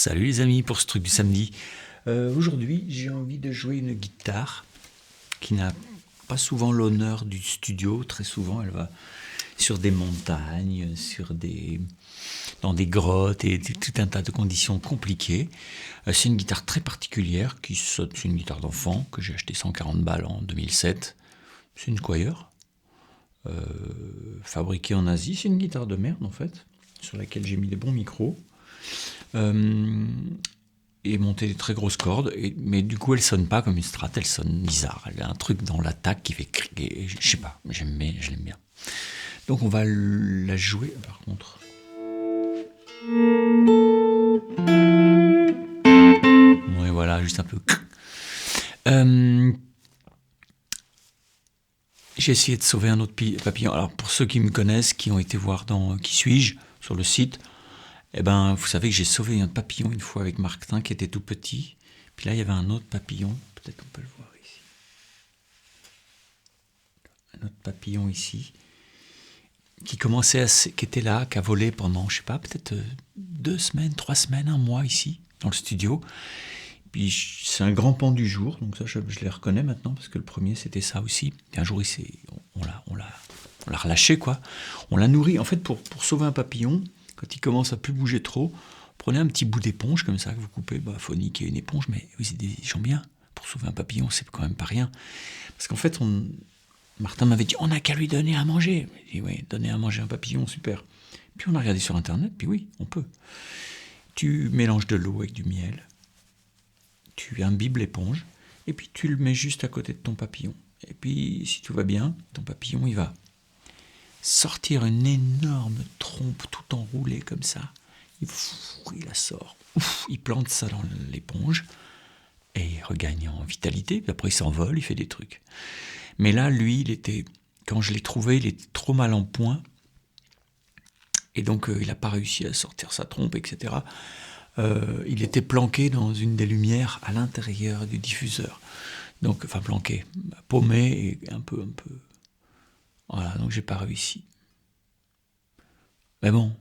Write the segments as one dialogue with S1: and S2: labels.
S1: Salut les amis pour ce truc du samedi. Aujourd'hui, j'ai envie de jouer une guitare qui n'a pas souvent l'honneur du studio. Très souvent, elle va sur des montagnes, dans des grottes et tout un tas de conditions compliquées. C'est une guitare très particulière qui sonne. C'est une guitare d'enfant que j'ai acheté 140 balles en 2007. C'est une Squier, fabriquée en Asie. C'est une guitare de merde en fait, sur laquelle j'ai mis des bons micros. Et monter des très grosses cordes, mais du coup elle sonne pas comme une Strat, elle sonne bizarre, elle a un truc dans l'attaque qui fait crier, je sais pas, je l'aime bien. Donc on va la jouer par contre. Ouais voilà, juste un peu. J'ai essayé de sauver un autre papillon. Alors pour ceux qui me connaissent, qui ont été voir dans Qui suis-je sur le site, eh ben, vous savez que j'ai sauvé un papillon une fois avec Martin qui était tout petit. Puis là, il y avait un autre papillon. Peut-être on peut le voir ici. Un autre papillon ici. Qui était là, qui a volé pendant, je sais pas, peut-être 2 semaines, 3 semaines, 1 mois ici, dans le studio. Puis c'est un grand pan du jour, donc ça je les reconnais maintenant, parce que le premier c'était ça aussi. Et un jour, on l'a relâché, quoi. On l'a nourri. En fait, pour sauver un papillon, quand il commence à plus bouger trop, prenez un petit bout d'éponge comme ça que vous coupez. Faut niquer une éponge, mais oui, c'est des gens bien. Pour sauver un papillon, c'est quand même pas rien. Parce qu'en fait, Martin m'avait dit, on n'a qu'à lui donner à manger. J'ai dit, oui, donner à manger un papillon, super. Puis on a regardé sur Internet, puis oui, on peut. Tu mélanges de l'eau avec du miel, tu imbibes l'éponge, et puis tu le mets juste à côté de ton papillon. Et puis, si tout va bien, ton papillon, il va sortir une énorme trompe tout enroulée comme ça. Il la sort. Il plante ça dans l'éponge et il regagne en vitalité. Puis après, il s'envole, il fait des trucs. Mais là, lui, quand je l'ai trouvé, il était trop mal en point. Et donc, il n'a pas réussi à sortir sa trompe, etc. Il était planqué dans une des lumières à l'intérieur du diffuseur. Donc, enfin, planqué, paumé et un peu. Voilà, donc j'ai pas réussi. Mais bon,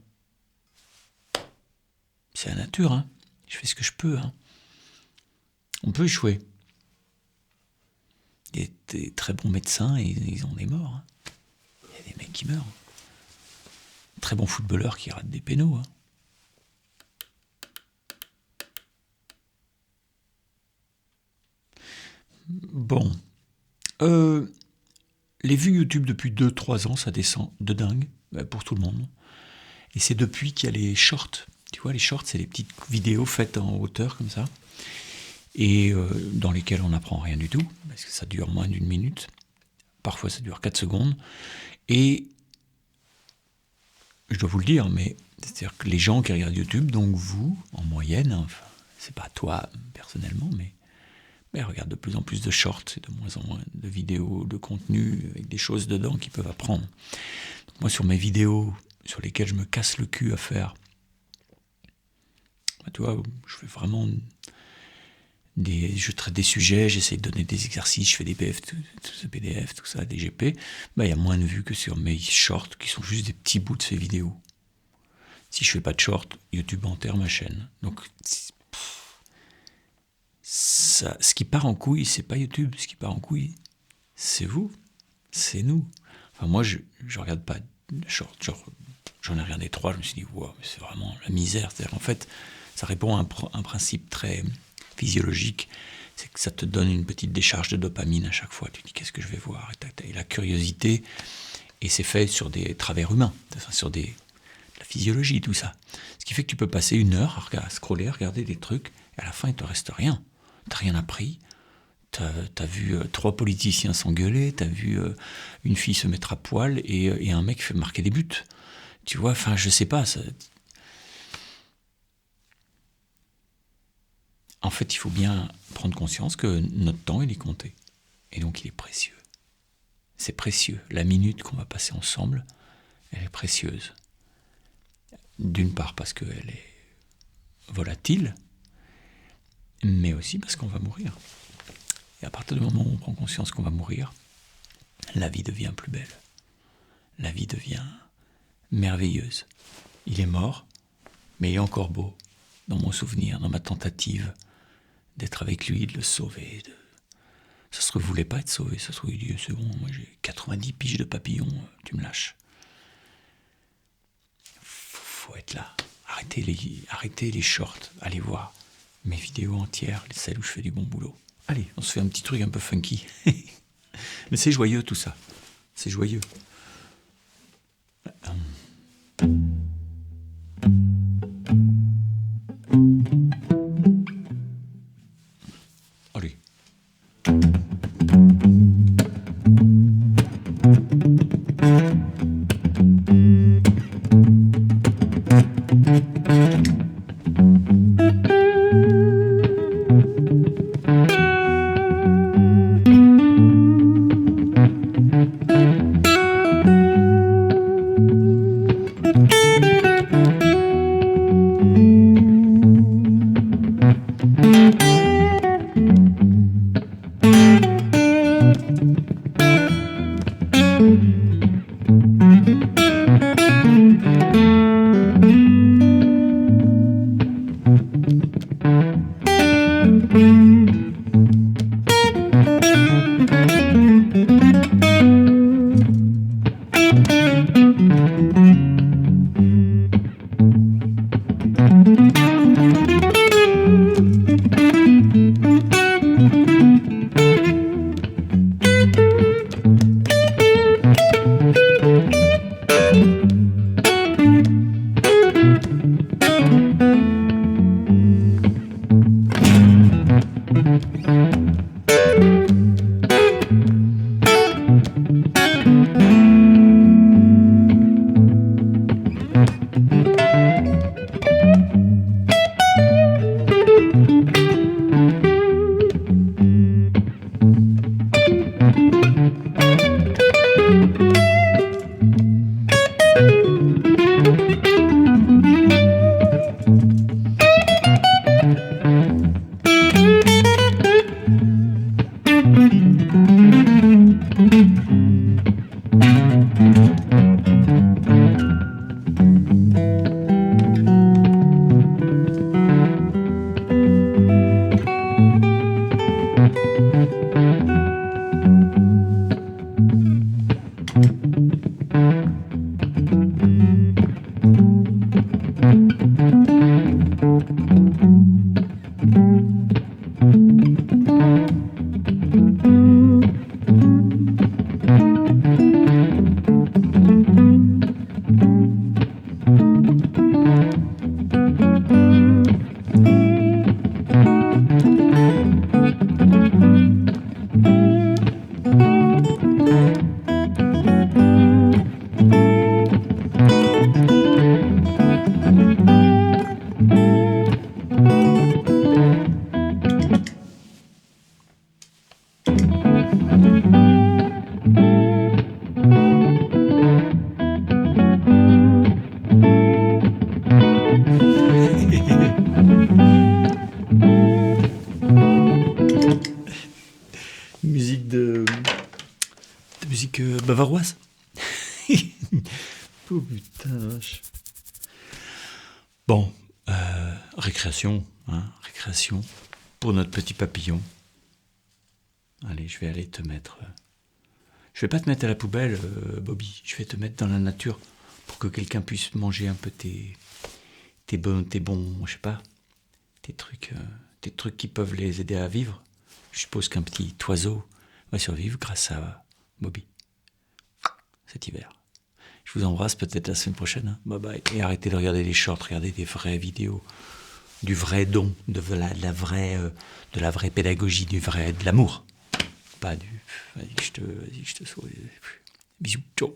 S1: c'est la nature, hein. Je fais ce que je peux, hein. On peut échouer. Il y a des très bons médecins et ils ont des morts, hein. Il y a des mecs qui meurent. Très bons footballeurs qui ratent des pénaux, hein. Bon. Les vues YouTube depuis 2-3 ans, ça descend de dingue, pour tout le monde. Et c'est depuis qu'il y a les shorts. Tu vois, les shorts, c'est les petites vidéos faites en hauteur, comme ça, et dans lesquelles on n'apprend rien du tout, parce que ça dure moins d'1 minute. Parfois, ça dure 4 secondes. Et je dois vous le dire, mais c'est-à-dire que les gens qui regardent YouTube, donc vous, en moyenne, enfin, c'est pas toi personnellement, mais regarde de plus en plus de shorts, et de moins en moins de vidéos, de contenu, avec des choses dedans qui peuvent apprendre. Donc moi, sur mes vidéos, sur lesquelles je me casse le cul à faire, tu vois, je fais vraiment je traite des sujets, j'essaie de donner des exercices, je fais des PDF, tout ça, des GP, il y a moins de vues que sur mes shorts, qui sont juste des petits bouts de ces vidéos. Si je fais pas de shorts, YouTube enterre ma chaîne. Donc, ce qui part en couille, c'est pas YouTube. Ce qui part en couille, c'est vous, c'est nous. Enfin, moi, je regarde pas de shorts. J'en ai regardé 3, je me suis dit, wow, c'est vraiment la misère. C'est-à-dire, en fait, ça répond à un principe très physiologique, c'est que ça te donne une petite décharge de dopamine à chaque fois. Tu dis, qu'est-ce que je vais voir ? Et la curiosité, et c'est fait sur des travers humains, enfin, sur la physiologie, tout ça. Ce qui fait que tu peux passer 1 heure à scroller, à regarder des trucs, et à la fin, il te reste rien. T'as rien appris. T'as vu 3 politiciens s'engueuler, t'as vu une fille se mettre à poil et un mec marquer des buts. Tu vois, enfin, je sais pas. En fait, il faut bien prendre conscience que notre temps, il est compté. Et donc, il est précieux. C'est précieux. La minute qu'on va passer ensemble, elle est précieuse. D'une part parce qu'elle est volatile, mais aussi parce qu'on va mourir. Et à partir du moment où on prend conscience qu'on va mourir, la vie devient plus belle. La vie devient merveilleuse. Il est mort, mais il est encore beau. dans mon souvenir, dans ma tentative d'être avec lui, de le sauver. Ça se trouve, il voulait pas être sauvé. Ça se trouve, il dit, c'est bon, moi j'ai 90 piges de papillons, tu me lâches. Faut être là. Arrêtez les shorts. Allez voir mes vidéos entières, celles où je fais du bon boulot. Allez, on se fait un petit truc un peu funky. Mais c'est joyeux tout ça. C'est joyeux. Allez. Musique bavaroise. Oh putain, vache. Bon, récréation, récréation pour notre petit papillon. Allez, je vais aller te mettre... Je vais pas te mettre à la poubelle, Bobby. Je vais te mettre dans la nature pour que quelqu'un puisse manger un peu tes bons, je sais pas, tes trucs qui peuvent les aider à vivre. Je suppose qu'un petit oiseau va survivre grâce à Bobby cet hiver. Je vous embrasse, peut-être la semaine prochaine. Bye bye. Et arrêtez de regarder les shorts, regardez des vraies vidéos, du vrai don, de la vraie pédagogie, de l'amour. Pas du... Vas-y que je te sauve. Bisous, ciao.